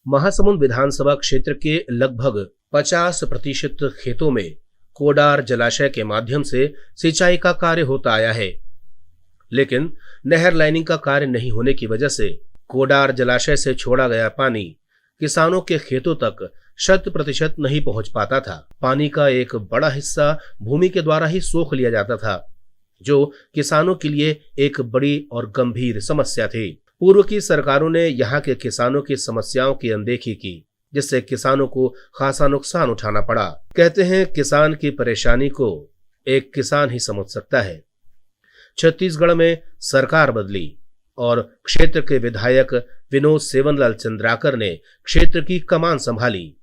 महासमुंद विधानसभा क्षेत्र के लगभग 50% खेतों में कोडार जलाशय के माध्यम से सिंचाई का कार्य होता आया है, लेकिन नहर लाइनिंग का कार्य नहीं होने की वजह से कोडार जलाशय से छोड़ा गया पानी किसानों के खेतों तक 100% नहीं पहुंच पाता था। पानी का एक बड़ा हिस्सा भूमि के द्वारा ही सोख लिया जाता था, जो किसानों के लिए एक बड़ी और गंभीर समस्या थी। पूर्व की सरकारों ने यहाँ के किसानों की समस्याओं की अनदेखी की, जिससे किसानों को खासा नुकसान उठाना पड़ा। कहते हैं किसान की परेशानी को एक किसान ही समझ सकता है। छत्तीसगढ़ में सरकार बदली और क्षेत्र के विधायक विनोद सेवनलाल चंद्राकर ने क्षेत्र की कमान संभाली।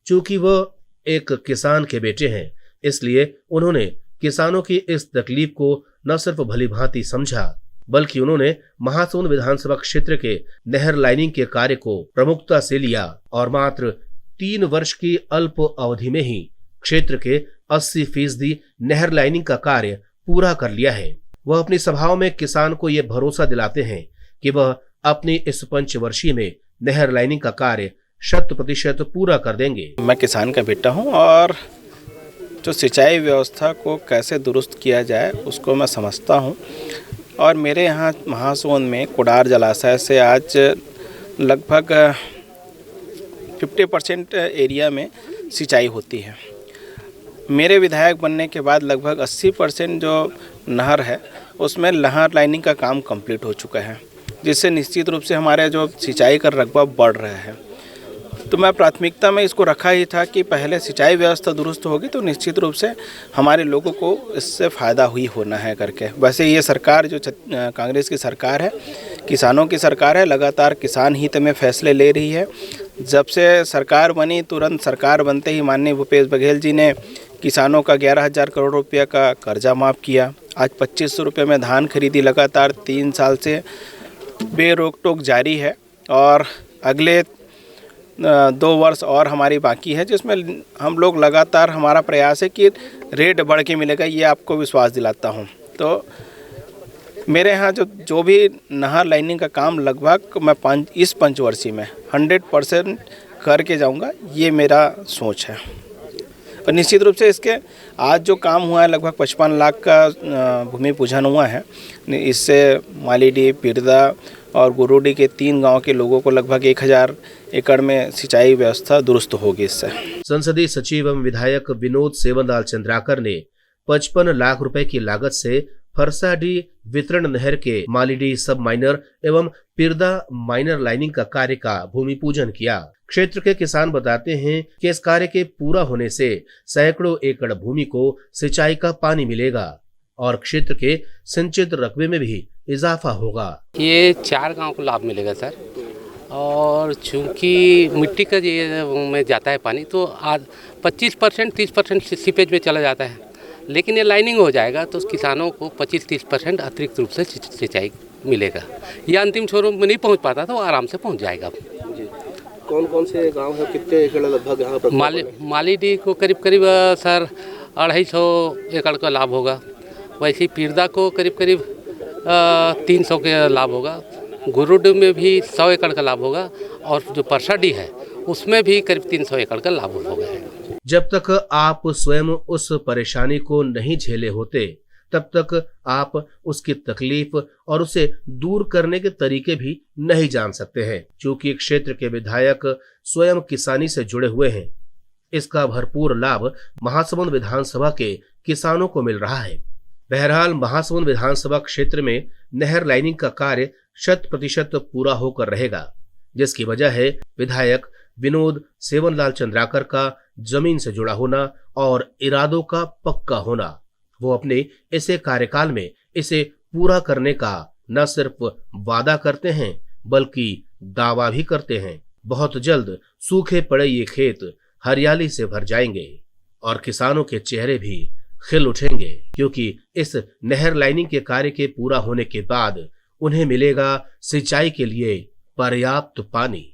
चूंकि वह एक किसान के बेटे हैं, इसलिए उन्होंने किसानों की इस तकलीफ को न सिर्फ भली भांति समझा, बल्कि उन्होंने महासमुंद विधानसभा क्षेत्र के नहर लाइनिंग के कार्य को प्रमुखता से लिया और मात्र 3 वर्ष की अल्प अवधि में ही क्षेत्र के 80% नहर लाइनिंग का कार्य पूरा कर लिया है। वह अपनी सभाओं में किसान को यह भरोसा दिलाते हैं कि वह अपनी इस पंचवर्षीय में नहर लाइनिंग का कार्य 100% पूरा कर देंगे। मैं किसान का बेटा हूं और जो सिंचाई व्यवस्था को कैसे दुरुस्त किया जाए उसको मैं समझता हूं। और मेरे यहाँ महासमुंद में कोडार जलाशय से आज लगभग 50% एरिया में सिंचाई होती है। मेरे विधायक बनने के बाद लगभग 80% जो नहर है उसमें नहर लाइनिंग का काम कंप्लीट हो चुका है, जिससे निश्चित रूप से हमारे जो सिंचाई का रकबा बढ़ रहा है। तो मैं प्राथमिकता में इसको रखा ही था कि पहले सिंचाई व्यवस्था दुरुस्त होगी तो निश्चित रूप से हमारे लोगों को इससे फ़ायदा हुई होना है करके। वैसे ये सरकार जो कांग्रेस की सरकार है, किसानों की सरकार है, लगातार किसान हित में फैसले ले रही है। जब से सरकार बनी तुरंत सरकार बनते ही माननीय भूपेश बघेल जी ने किसानों का 11,000 करोड़ रुपया का कर्जा माफ़ किया। आज 2500 रुपये में धान खरीदी लगातार 3 साल से बेरोक टोक जारी है और अगले 2 वर्ष और हमारी बाकी है, जिसमें हम लोग लगातार हमारा प्रयास है कि रेट बढ़ के मिलेगा, ये आपको विश्वास दिलाता हूँ। तो मेरे यहाँ जो भी नहर लाइनिंग का काम लगभग मैं इस पंचवर्षीय में 100% करके जाऊँगा, ये मेरा सोच है। और निश्चित रूप से इसके आज जो काम हुआ है लगभग 55 लाख का भूमि पूजन हुआ है। इससे मालीडीह, पिरदा और गुरुडी के 3 गांव के लोगों को लगभग 1000 एकड़ में सिंचाई व्यवस्था दुरुस्त होगी इससे। संसदीय सचिव एवं विधायक विनोद सेवनलाल चंद्राकर ने 55 लाख रुपए की लागत से फरसाडीह वितरण नहर के मालीडीह सब माइनर एवं पिरदा माइनर लाइनिंग का कार्य का भूमि पूजन किया। क्षेत्र के किसान बताते हैं कि इस कार्य के पूरा होने से सैकड़ों एकड़ भूमि को सिंचाई का पानी मिलेगा और क्षेत्र के सिंचित रकबे में भी इजाफा होगा। ये 4 गांव को लाभ मिलेगा सर, और चूंकि मिट्टी का ये में जाता है पानी तो 25% 30% सीपेज में चला जाता है, लेकिन ये लाइनिंग हो जाएगा तो किसानों को 25-30% अतिरिक्त रूप से सिंचाई मिलेगा। ये अंतिम छोरों में नहीं पहुंच पाता तो आराम से पहुंच जाएगा। कौन कौन से गांव है, कितने एकड़ लगभग यहाँ पर? मालीडीह को करीब सर 250 एकड़ का लाभ होगा। वैसे पिरदा को करीब 300 के लाभ होगा। गुरुडी में भी 100 एकड़ का लाभ होगा और जो परसाडीह है उसमें भी करीब 300 एकड़ का लाभ होगा। जब तक आप स्वयं उस परेशानी को नहीं झेले होते, तब तक आप उसकी तकलीफ और उसे दूर करने के तरीके भी नहीं जान सकते हैं। चूंकि क्षेत्र के विधायक स्वयं किसानी से जुड़े हुए हैं, इसका भरपूर लाभ महासमुंद विधानसभा के किसानों को मिल रहा है। बहरहाल महासमुंद विधानसभा क्षेत्र में नहर लाइनिंग का कार्य 100% पूरा होकर रहेगा, जिसकी वजह है विधायक विनोद सेवनलाल चंद्राकर का जमीन से जुड़ा होना और इरादों का पक्का होना। वो अपने इसे कार्यकाल में इसे पूरा करने का न सिर्फ वादा करते हैं बल्कि दावा भी करते हैं। बहुत जल्द सूखे पड़े ये खेत हरियाली से भर जाएंगे और किसानों के चेहरे भी खिल उठेंगे, क्योंकि इस नहर लाइनिंग के कार्य के पूरा होने के बाद उन्हें मिलेगा सिंचाई के लिए पर्याप्त पानी।